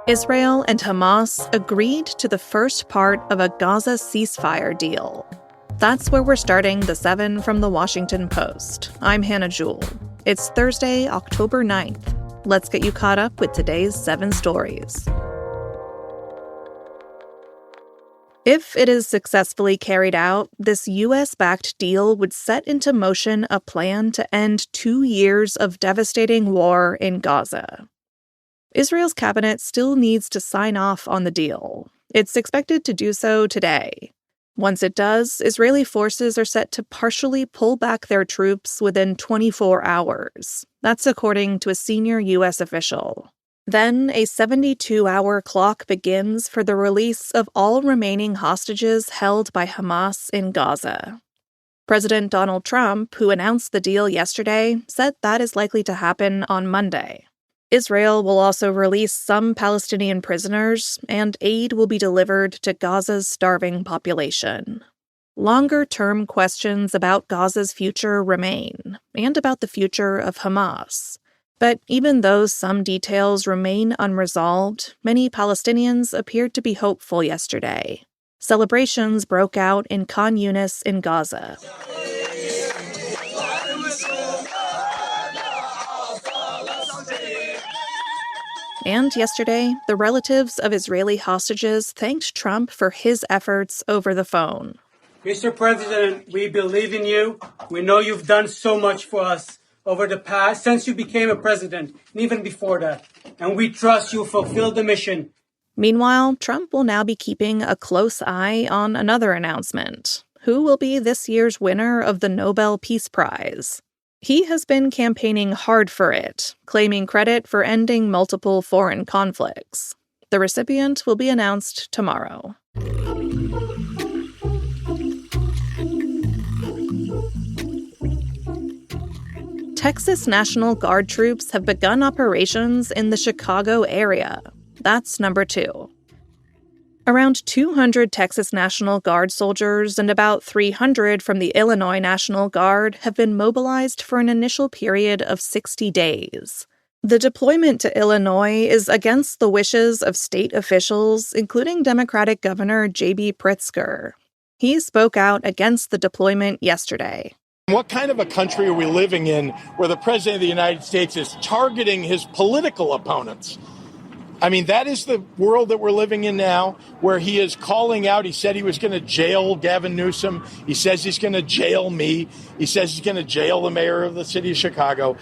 Israel and Hamas agreed to the first part of a Gaza ceasefire deal. That's where we're starting the 7 from the Washington Post. I'm Hannah Jewell. It's Thursday, October 9th. Let's get you caught up with today's 7 stories. If it is successfully carried out, this U.S.-backed deal would set into motion a plan to end 2 years of devastating war in Gaza. Israel's cabinet still needs to sign off on the deal. It's expected to do so today. Once it does, Israeli forces are set to partially pull back their troops within 24 hours. That's according to a senior U.S. official. Then, a 72-hour clock begins for the release of all remaining hostages held by Hamas in Gaza. President Donald Trump, who announced the deal yesterday, said that is likely to happen on Monday. Israel will also release some Palestinian prisoners, and aid will be delivered to Gaza's starving population. Longer-term questions about Gaza's future remain, and about the future of Hamas. But even though some details remain unresolved, many Palestinians appeared to be hopeful yesterday. Celebrations broke out in Khan Yunis in Gaza. And yesterday, the relatives of Israeli hostages thanked Trump for his efforts over the phone. Mr. President, we believe in you. We know you've done so much for us over the past, since you became a president, and even before that. And we trust you fulfill the mission. Meanwhile, Trump will now be keeping a close eye on another announcement. Who will be this year's winner of the Nobel Peace Prize? He has been campaigning hard for it, claiming credit for ending multiple foreign conflicts. The recipient will be announced tomorrow. Texas National Guard troops have begun operations in the Chicago area. That's number 2. Around 200 Texas National Guard soldiers and about 300 from the Illinois National Guard have been mobilized for an initial period of 60 days. The deployment to Illinois is against the wishes of state officials, including Democratic Governor J.B. Pritzker. He spoke out against the deployment yesterday. What kind of a country are we living in where the President of the United States is targeting his political opponents? I mean, that is the world that we're living in now, where he is calling out. He said he was going to jail Gavin Newsom. He says he's going to jail me. He says he's going to jail the mayor of the city of Chicago.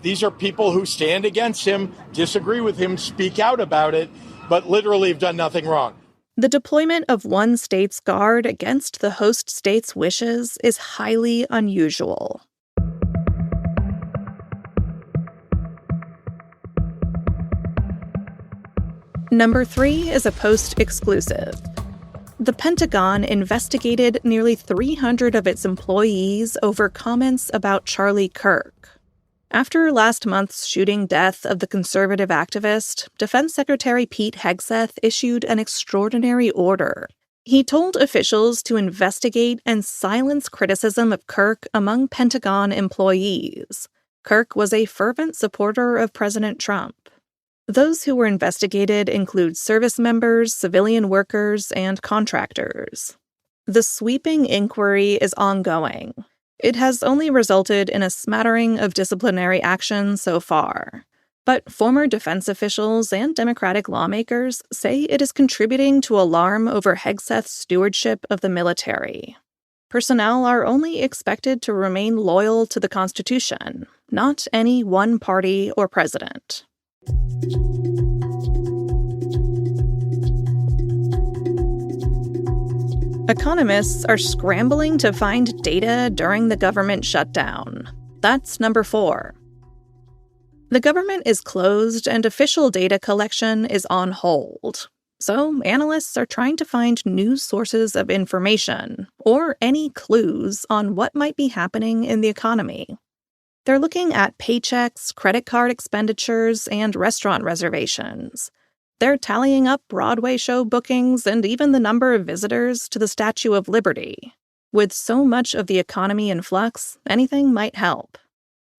These are people who stand against him, disagree with him, speak out about it, but literally have done nothing wrong. The deployment of one state's guard against the host state's wishes is highly unusual. Number 3 is a Post exclusive. The Pentagon investigated nearly 300 of its employees over comments about Charlie Kirk. After last month's shooting death of the conservative activist, Defense Secretary Pete Hegseth issued an extraordinary order. He told officials to investigate and silence criticism of Kirk among Pentagon employees. Kirk was a fervent supporter of President Trump. Those who were investigated include service members, civilian workers, and contractors. The sweeping inquiry is ongoing. It has only resulted in a smattering of disciplinary action so far. But former defense officials and Democratic lawmakers say it is contributing to alarm over Hegseth's stewardship of the military. Personnel are only expected to remain loyal to the Constitution, not any one party or president. Economists are scrambling to find data during the government shutdown. That's number 4. The government is closed and official data collection is on hold. So analysts are trying to find new sources of information, or any clues on what might be happening in the economy. They're looking at paychecks, credit card expenditures, and restaurant reservations. They're tallying up Broadway show bookings and even the number of visitors to the Statue of Liberty. With so much of the economy in flux, anything might help.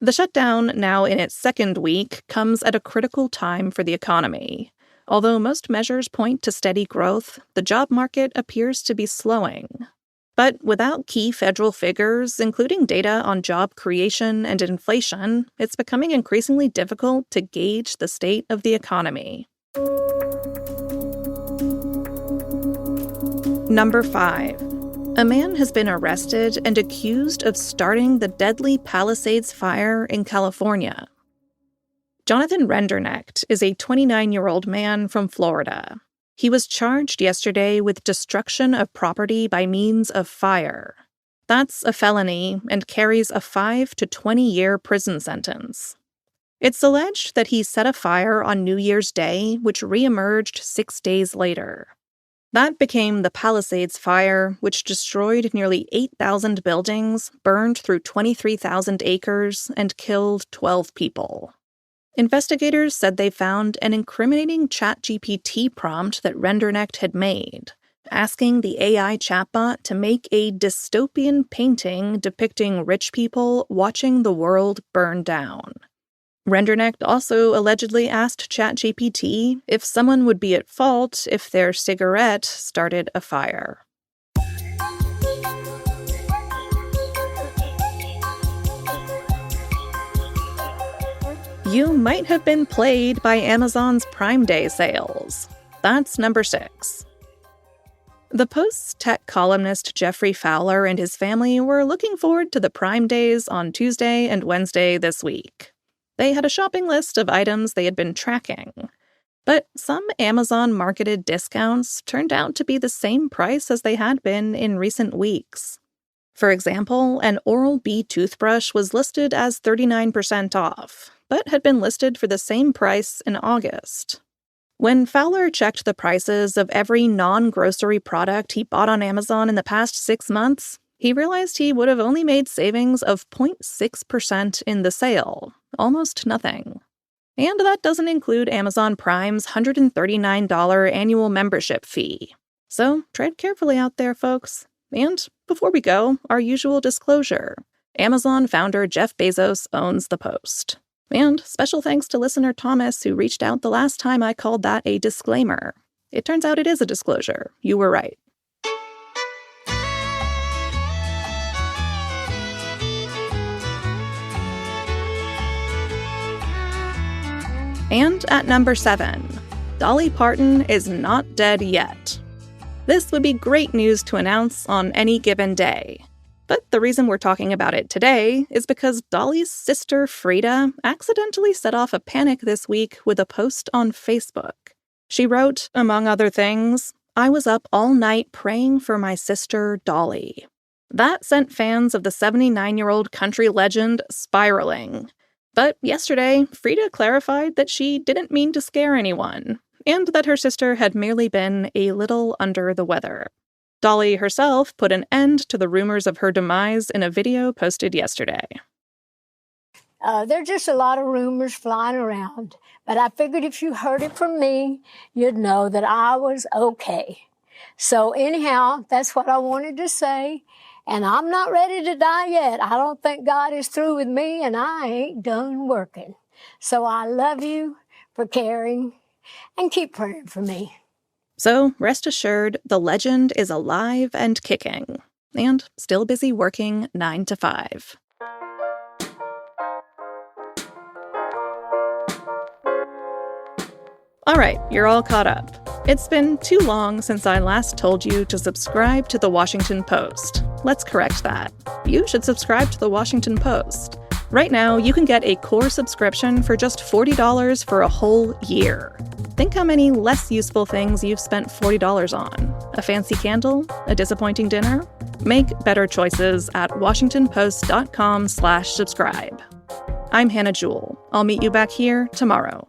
The shutdown, now in its second week, comes at a critical time for the economy. Although most measures point to steady growth, the job market appears to be slowing. But without key federal figures, including data on job creation and inflation, it's becoming increasingly difficult to gauge the state of the economy. Number 5. A man has been arrested and accused of starting the deadly Palisades Fire in California. Jonathan Rendernecht is a 29-year-old man from Florida. He was charged yesterday with destruction of property by means of fire. That's a felony and carries a 5 to 20-year prison sentence. It's alleged that he set a fire on New Year's Day, which reemerged 6 days later. That became the Palisades Fire, which destroyed nearly 8,000 buildings, burned through 23,000 acres, and killed 12 people. Investigators said they found an incriminating ChatGPT prompt that Rendernecht had made, asking the AI chatbot to make a dystopian painting depicting rich people watching the world burn down. Rendernecht also allegedly asked ChatGPT if someone would be at fault if their cigarette started a fire. You might have been played by Amazon's Prime Day sales. That's number 6. The Post's tech columnist Jeffrey Fowler and his family were looking forward to the Prime Days on Tuesday and Wednesday this week. They had a shopping list of items they had been tracking. But some Amazon-marketed discounts turned out to be the same price as they had been in recent weeks. For example, an Oral-B toothbrush was listed as 39% off, but had been listed for the same price in August. When Fowler checked the prices of every non-grocery product he bought on Amazon in the past 6 months, he realized he would have only made savings of 0.6% in the sale, almost nothing. And that doesn't include Amazon Prime's $139 annual membership fee. So tread carefully out there, folks. And before we go, our usual disclosure. Amazon founder Jeff Bezos owns the Post. And special thanks to listener Thomas, who reached out the last time I called that a disclaimer. It turns out it is a disclosure. You were right. And at number 7, Dolly Parton is not dead yet. This would be great news to announce on any given day. But the reason we're talking about it today is because Dolly's sister Frida accidentally set off a panic this week with a post on Facebook. She wrote, among other things, "I was up all night praying for my sister Dolly." That sent fans of the 79-year-old country legend spiraling. But yesterday, Frida clarified that she didn't mean to scare anyone, and that her sister had merely been a little under the weather. Dolly herself put an end to the rumors of her demise in a video posted yesterday. There are just a lot of rumors flying around, but I figured if you heard it from me, you'd know that I was okay. So anyhow, that's what I wanted to say, and I'm not ready to die yet. I don't think God is through with me, and I ain't done working. So I love you for caring, and keep praying for me. So, rest assured, the legend is alive and kicking, and still busy working 9 to 5. All right, you're all caught up. It's been too long since I last told you to subscribe to The Washington Post. Let's correct that. You should subscribe to The Washington Post. Right now, you can get a core subscription for just $40 for a whole year. Think how many less useful things you've spent $40 on. A fancy candle? A disappointing dinner? Make better choices at washingtonpost.com/subscribe. I'm Hannah Jewell. I'll meet you back here tomorrow.